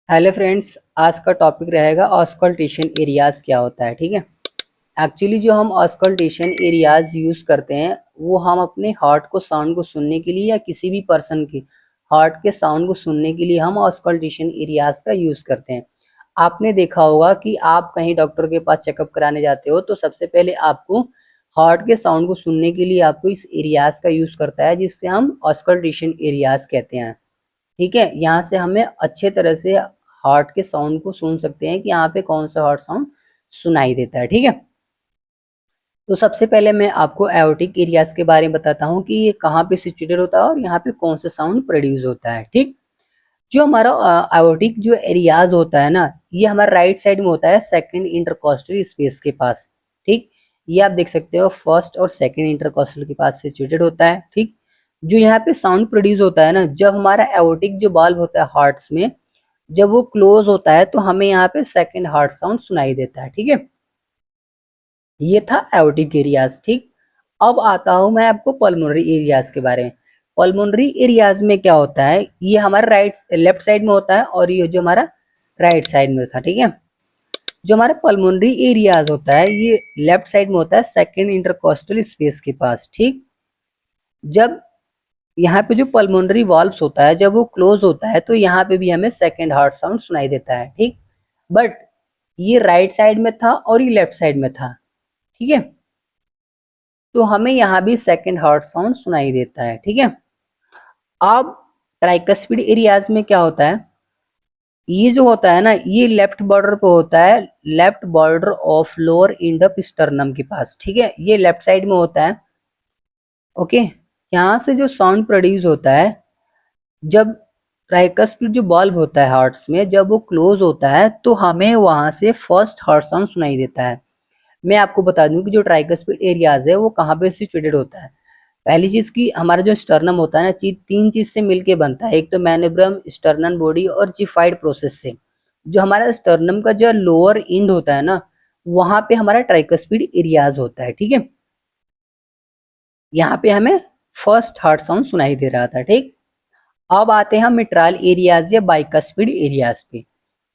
Hello friends, आज का topic रहेगा ऑस्कल्टेशन एरियाज क्या होता है। ठीक है। एक्चुअली जो हम ऑस्कल्टेशन एरियाज यूज़ करते हैं वो हम अपने हार्ट को साउंड को सुनने के लिए या किसी भी पर्सन के हार्ट के साउंड को सुनने के लिए हम ऑस्कल्टेशन एरियाज का यूज़ करते हैं। आपने देखा होगा कि आप कहीं डॉक्टर के पास चेकअप कराने जाते हो तो सबसे पहले आपको हार्ट के साउंड को सुनने के लिए आपको इस एरियाज का यूज़ करता है, जिससे हम ऑस्कल्टेशन एरियाज कहते हैं। ठीक है। यहाँ से हमें अच्छे तरह से हार्ट के साउंड को सुन सकते हैं कि यहाँ पे कौन सा हार्ट साउंड सुनाई देता है। ठीक है। तो सबसे पहले मैं आपको एओर्टिक एरियाज के बारे में बताता हूँ कि ये कहाँ पे सिचुएटेड होता है और यहाँ पे कौन सा साउंड प्रोड्यूस होता है। ठीक। जो हमारा एओर्टिक जो एरियाज होता है ना, ये हमारा राइट साइड में होता है, सेकंड इंटरकॉस्टल स्पेस के पास। ठीक। ये आप देख सकते हो फर्स्ट और सेकंड इंटरकॉस्टल के पास सिचुएटेड होता है। ठीक। जो यहाँ पे साउंड प्रोड्यूस होता है ना, जब हमारा एओर्टिक जो वाल्व होता है हार्ट्स में, जब वो क्लोज होता है तो हमें यहाँ पे सेकंड हार्ट साउंड सुनाई देता है। ठीक है। ये था एओर्टिक एरियाज। ठीक। अब आता हूं मैं आपको पल्मोनरी एरियाज के बारे में। पल्मोनरी एरियाज में क्या होता है, ये हमारा लेफ्ट साइड में होता है और ये जो हमारा राइट साइड में था। ठीक है। जो हमारा पल्मोनरी एरियाज होता है ये लेफ्ट साइड में होता है, सेकेंड इंटरकोस्टल स्पेस के पास। ठीक। जब यहाँ पे जो पल्मोनरी वॉल्व्स होता है जब वो क्लोज होता है तो यहाँ पे भी हमें सेकेंड हार्ट साउंड सुनाई देता है। ठीक। बट ये राइट साइड में था और ये लेफ्ट साइड में था। ठीक है। तो हमें यहाँ भी सेकेंड हार्ट साउंड सुनाई देता है। ठीक है। अब ट्राइकस्पिड एरियाज में क्या होता है, ये जो होता है ना, ये लेफ्ट बॉर्डर पे होता है, left border of lower end of sternum के पास। ठीक है। ये लेफ्ट साइड में होता है। ओके। यहाँ से जो साउंड प्रोड्यूस होता है, जब ट्राइकस्पिड जो बल्ब होता है हार्ट्स में जब वो क्लोज होता है तो हमें वहां से फर्स्ट हार्ट साउंड सुनाई देता है। मैं आपको बता दूं कि जो ट्राइकस्पिड एरियाज है वो कहाँ पे सिचुएटेड होता है। पहली चीज की हमारा जो स्टर्नम होता है ना, चीज तीन चीज से मिलके बनता है। एक तो मैनुब्रम, स्टर्नम बॉडी और जिफाइड प्रोसेस से। जो हमारा स्टर्नम का जो लोअर इंड होता है ना, वहां पे हमारा ट्राइकस्पिड एरियाज होता है। ठीक है। यहाँ पे हमें फर्स्ट हार्ट साउंड सुनाई दे रहा था। ठीक। अब आते हैं हम मिट्राल एरियाज या बाइकस्पिड एरियाज पे।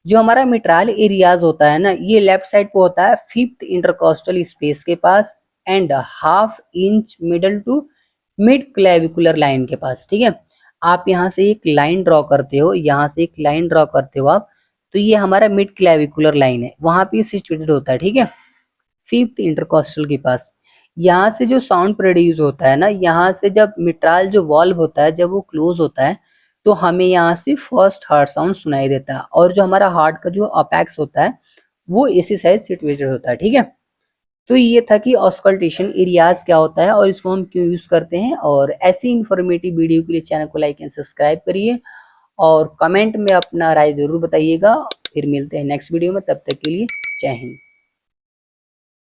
जो हमारा मिट्राल एरियाज होता है ना, ये लेफ्ट साइड पे होता है, फिफ्थ इंटरकोस्टल स्पेस के पास and half inch middle to mid clavicular line के पास। ठीक है। आप यहाँ से एक लाइन ड्रॉ करते हो, यहाँ से एक लाइन ड्रॉ करते हो आप, तो ये हमारा मिड क्लेविकुलर लाइन है, वहां पे सिचुएटेड होता है। ठीक है। फिफ्थ इंटरकोस्टल के पास। यहाँ से जो साउंड प्रोड्यूस होता है ना, यहाँ से जब मिट्राल जो वॉल्व होता है जब वो क्लोज होता है तो हमें यहाँ से फर्स्ट हार्ट साउंड सुनाई देता है, और जो हमारा हार्ट का जो अपेक्स होता है वो इसी साइड सिचुएटेड होता है। ठीक है। तो ये था कि ऑस्कल्टेशन एरियाज क्या होता है और इसको हम क्यों यूज करते हैं। और ऐसी इंफॉर्मेटिव वीडियो के लिए चैनल को लाइक एंड सब्सक्राइब करिए और कमेंट में अपना राय जरूर बताइएगा। फिर मिलते हैं नेक्स्ट वीडियो में, तब तक के लिए जय हिंद।